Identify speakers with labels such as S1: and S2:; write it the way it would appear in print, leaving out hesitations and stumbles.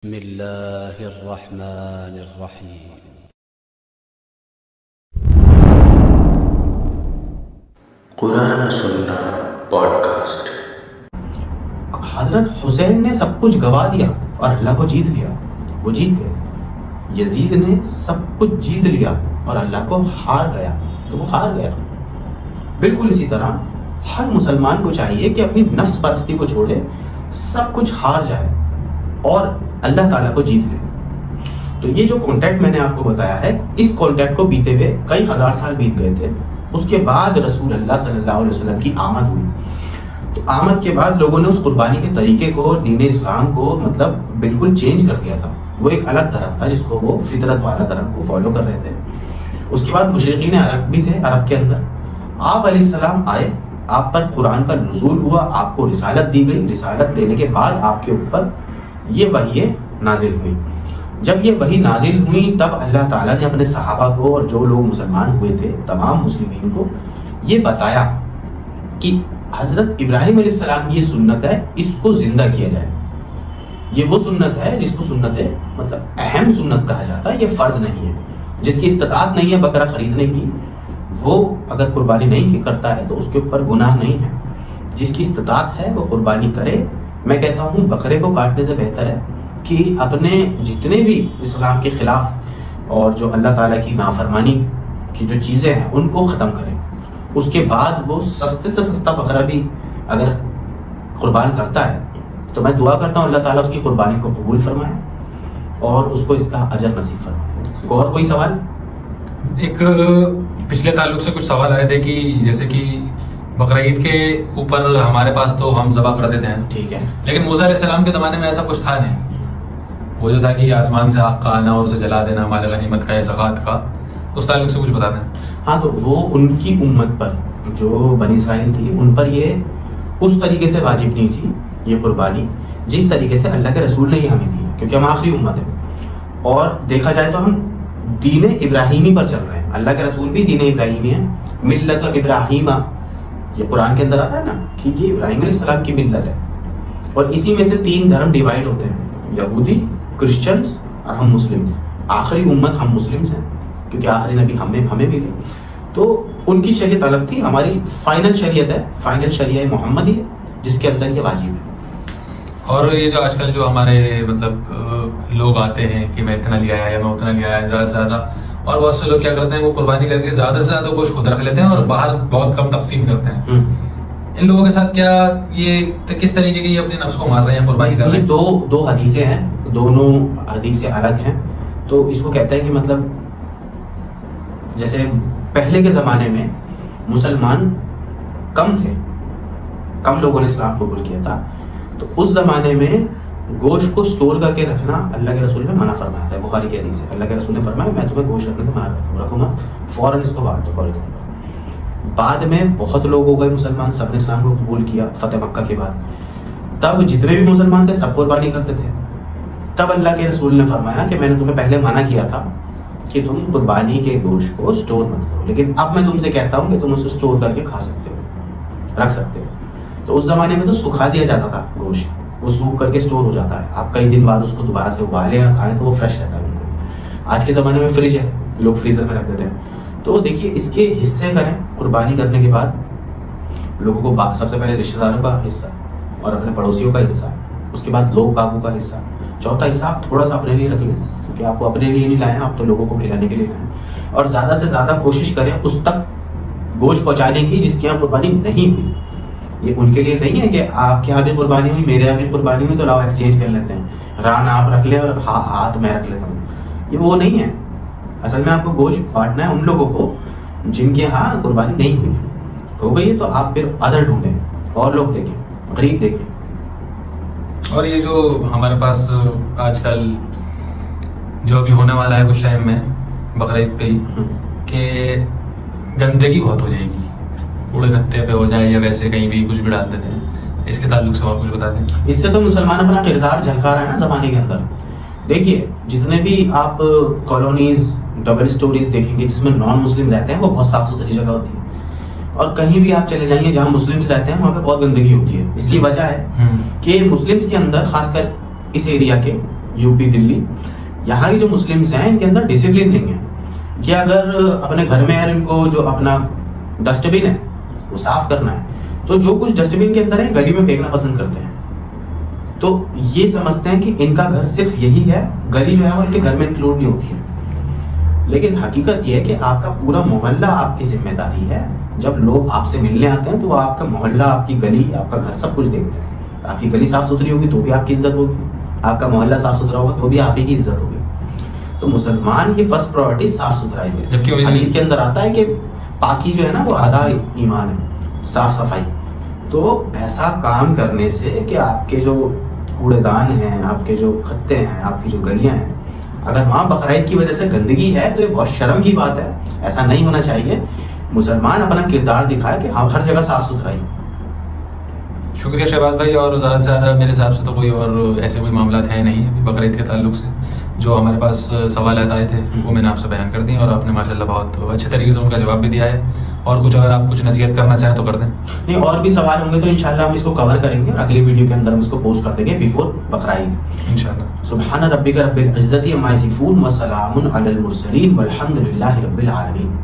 S1: بسم اللہ الرحمن الرحیم۔
S2: قرآن سننا پوڈ کاسٹ۔
S3: حضرت حسین نے سب کچھ گوا دیا اور اللہ کو جیت لیا، وہ جیت گئے۔ یزید نے سب کچھ جیت لیا اور اللہ کو ہار گیا تو وہ ہار گیا۔ بالکل اسی طرح ہر مسلمان کو چاہیے کہ اپنی نفس پرستی کو چھوڑے، سب کچھ ہار جائے اور اللہ تعالیٰ کو جیت لے۔ تو یہ جو کانٹیکٹ میں نے آپ کو بتایا ہے، اس کانٹیکٹ کو بیتے ہوئے کئی ہزار سال بیت گئے تھے۔ اس کے بعد رسول اللہ صلی اللہ علیہ وسلم کی آمد ہوئی، تو آمد کے بعد لوگوں نے اس قربانی کے طریقے کو، دین اسلام کو بالکل چینج کر دیا تھا۔ وہ ایک الگ طرح تھا جس کو وہ فطرت والا طرح کو فالو کر رہے تھے۔ اس کے بعد مشرقین عرب بھی تھے، عرب کے اندر آپ علیہ السلام آئے، آپ پر قرآن کا نزول ہوا، آپ کو رسالت دی گئی۔ رسالت دینے کے بعد آپ کے اوپر یہ وحی نازل ہوئی۔ جب یہ وحی نازل ہوئی تب اللہ تعالیٰ نے اپنے صحابہ کو اور جو لوگ مسلمان ہوئے تھے تمام مسلمین کو یہ بتایا کہ حضرت ابراہیم علیہ السلام کی یہ سنت ہے، اس کو زندہ کیا جائے۔ یہ وہ سنت ہے جس کو سنت اہم سنت کہا جاتا ہے، یہ فرض نہیں ہے۔ جس کی استطاعت نہیں ہے بکرا خریدنے کی، وہ اگر قربانی نہیں کرتا ہے تو اس کے اوپر گناہ نہیں ہے۔ جس کی استطاعت ہے وہ قربانی کرے۔ میں کہتا ہوں بکرے کو کاٹنے سے بہتر ہے کہ اپنے جتنے بھی اسلام کے خلاف اور جو اللہ تعالیٰ کی نافرمانی کی جو چیزیں ہیں ان کو ختم کریں۔ اس کے بعد وہ سستے سے سستا بکرا بھی اگر قربان کرتا ہے تو میں دعا کرتا ہوں اللہ تعالیٰ اس کی قربانی کو قبول فرمائے اور اس کو اس کا اجر نصیب فرمائے۔ اور کوئی سوال؟
S4: ایک پچھلے تعلق سے کچھ سوال آئے تھے کہ جیسے کہ بقرعید کے اوپر ہمارے پاس تو ہم ذبح کر دیتے ہیں،
S3: ٹھیک ہے،
S4: لیکن موسیٰ علیہ السلام کے زمانے میں ایسا کچھ تھا نہیں۔ وہ جو تھا کہ آسمان سے آگ کا آنا اور اسے جلا دینا، مال غنیمت کا یا زکوٰۃ کا، اس تعلق سے کچھ بتا دیں۔
S3: ہاں، تو وہ ان کی امت پر جو بنی اسرائیل تھی ان پر یہ اس طریقے سے واجب نہیں تھی یہ قربانی جس طریقے سے اللہ کے رسول نے یہ ہمیں دی ہے، کیونکہ ہم آخری امت ہیں۔ اور دیکھا جائے تو ہم دین ابراہیمی پر چل رہے ہیں، اللہ کے رسول بھی دین ابراہیمی ہے، ملت ابراہیم، یہ قرآن کے اندر آتا ہے نا کہ یہ ابراہیم علیہ السلام کی ملت ہے۔ اور اسی میں سے 3 دھرم ڈیوائڈ ہوتے ہیں، یہودی، کرسچنز اور ہم مسلمز۔ آخری امت ہم مسلمز ہیں کیونکہ آخری نبی ہمیں ملے، تو ان کی شریعت الگ تھی، ہماری فائنل شریعت ہے، فائنل شریعہ محمدی ہے جس کے اندر یہ واجب ہے۔
S4: اور یہ جو آج کل جو ہمارے لوگ آتے ہیں کہ میں اتنا لیا ہے یا میں اتنا لیا ہے زیادہ سے زیادہ، اور بہت سے لوگ کیا کرتے ہیں وہ قربانی کر کے زیادہ سے زیادہ گوشت خود رکھ لیتے ہیں اور باہر بہت کم تقسیم کرتے ہیں۔ ان لوگوں کے ساتھ کیا یہ کس طریقے کی اپنے نفس کو مار رہے ہیں، قربانی کر رہے ہیں؟
S3: دو حدیثیں ہیں، دونوں حدیثیں الگ ہیں۔ تو اس کو کہتا ہے کہ جیسے پہلے کے زمانے میں مسلمان کم تھے، کم لوگوں نے اسلام قبول کیا تھا، تو اس زمانے میں گوشت کو سٹور کر کے رکھنا اللہ کے رسول نے منع فرمایا تھا۔ بخاری کی حدیث ہے، اللہ کے رسول نے فرمایا میں تمہیں گوشت رکھنے سے منع رکھوں گا، فوراً اس کو بانٹ دو، فوراً۔ بعد میں بہت لوگ ہو گئے مسلمان، سب نے اسلام کو قبول کیا فتح مکہ کے بعد۔ تب جتنے بھی مسلمان تھے سب قربانی کرتے تھے۔ تب اللہ کے رسول نے فرمایا کہ میں نے تمہیں پہلے منع کیا تھا کہ تم قربانی کے گوشت کو سٹور مت کرو، لیکن اب میں تم سے کہتا ہوں کہ تم اسے سٹور کر کے کھا سکتے ہو، رکھ سکتے ہو۔ تو اس زمانے میں تو سکھا دیا جاتا تھا گوشت، وہ سوکھ کر کے سٹور ہو جاتا ہے، آپ کئی دن بعد اس کو دوبارہ سے ابالیں اور کھائیں تو وہ فریش رہتا ہے بالکل۔ آج کے زمانے میں فریج ہے، لوگ فریزر میں رکھ دیتے ہیں۔ تو دیکھیے اس کے حصے کریں قربانی کرنے کے بعد لوگوں کو، سب سے پہلے رشتہ داروں کا حصہ اور اپنے پڑوسیوں کا حصہ، اس کے بعد لوگ باغوں کا حصہ، چوتھا حصہ آپ تھوڑا سا اپنے لیے رکھ لیں کیونکہ آپ کو اپنے لیے نہیں لائیں، آپ تو لوگوں کو کھلانے کے لیے لائیں۔ اور زیادہ سے زیادہ کوشش کریں اس تک گوشت پہنچانے کی جس کی یہاں قربانی نہیں ہوئی۔ یہ ان کے لیے نہیں ہے کہ آپ کے یہاں بھی قربانی ہوئی، میرے یہاں بھی قربانی ہوئی تو لاؤ ایکسچینج کر لیتے ہیں، ران آپ رکھ لیں اور ہاتھ میں رکھ لیتا ہوں، یہ وہ نہیں ہے۔ اصل میں آپ کو گوشت بانٹنا ہے ان لوگوں کو جن کے ہاں قربانی نہیں ہوئی، ہو گئی ہے تو آپ پھر ادر ڈھونڈیں، اور لوگ دیکھیں، غریب دیکھیں۔
S4: اور یہ جو ہمارے پاس آج کل جو بھی ہونے والا ہے کچھ ٹائم میں بقرعید پہ ہی کہ گندگی بہت ہو جائے گی، کوڑے گھتے پہ ہو جائے یا ویسے کہیں بھی کچھ بھی ڈال دیتے ہیں، اس کے تعلق سے اور کچھ بتا دیں۔
S3: اس سے تو مسلمان اپنا کردار جھلکا رہا ہے نا زمانے کے اندر۔ دیکھیے جتنے بھی آپ کالونیز، ڈبل اسٹوریز دیکھیں گے جس میں نان مسلم رہتے ہیں وہ بہت صاف ستھری جگہ ہوتی ہے، اور کہیں بھی آپ چلے جائیں گے جہاں مسلمس رہتے ہیں وہاں پہ بہت گندگی ہوتی ہے۔ اس کی وجہ ہے کہ مسلمس کے اندر خاص کر اس ایریا کے یو پی دلی، یہاں کی جو مسلمس ہیں ان کے اندر ڈسپلن نہیں ہے کہ اگر اپنے گھر میں ان کو جو اپنا ڈسٹ بن ہے وہ صاف کرنا ہے تو جو کچھ ڈسٹ بن کے اندر ہے گلی میں پھینکنا پسند کرتے ہیں. تو یہ سمجھتے ہیں کہ ان کا گھر صرف یہی ہے، گلی جو ہے وہ ان کے گھر میں انکلوڈ نہیں ہوتی ہے. لیکن حقیقت یہ ہے کہ آپ کا پورا محلہ آپ کی ذمہ داری ہے. جب لوگ آپ سے ملنے آتے ہیں تو آپ کا محلہ، آپ کی گلی، آپ کا گھر سب کچھ دیکھتے ہیں. آپ کی گلی صاف ستھری ہوگی تو بھی آپ کی عزت ہوگی، آپ کا محلہ صاف ستھرا ہوگا تو بھی آپ ہی کی عزت ہوگی. تو مسلمان کی فرسٹ پرائورٹی صاف ستھرائی ہے. جبکہ حدیث کے اندر آتا ہے کہ پاکی جو ہے نا وہ آدھا ایمان ہے، صاف صفائی. تو ایسا کام کرنے سے کہ آپ کے جو کوڑے دان ہیں، آپ کے جو خطے ہیں، آپ کی جو گلیاں ہیں، اگر وہاں بقرعید کی وجہ سے گندگی ہے تو یہ بہت شرم کی بات ہے. ایسا نہیں ہونا چاہیے. مسلمان اپنا کردار دکھائے کہ ہاں ہر جگہ صاف ستھرائی.
S4: شکریہ شہباز بھائی. اور زیادہ سے زیادہ میرے حساب سے تو کوئی اور ایسے کوئی معاملات ہیں نہیں ابھی بقرعید کے تعلق سے. جو ہمارے پاس سوالات آئے تھے وہ میں نے آپ سے بیان کر دیے اور آپ نے ماشاءاللہ بہت اچھے طریقے سے ان کا جواب بھی دیا ہے. اور کچھ اگر آپ کچھ نصیحت کرنا چاہیں تو کر دیں.
S3: نہیں، اور بھی سوال ہوں گے تو انشاءاللہ ہم اس کو کور کریں گے اور اگلی ویڈیو کے اندر ہم اس کو پوسٹ کر دیں گے بیفور بقرعید
S4: انشاءاللہ.
S3: سبحان ربک رب العزت عما یصفون وسلام علی المرسلین والحمد للہ رب العالمین.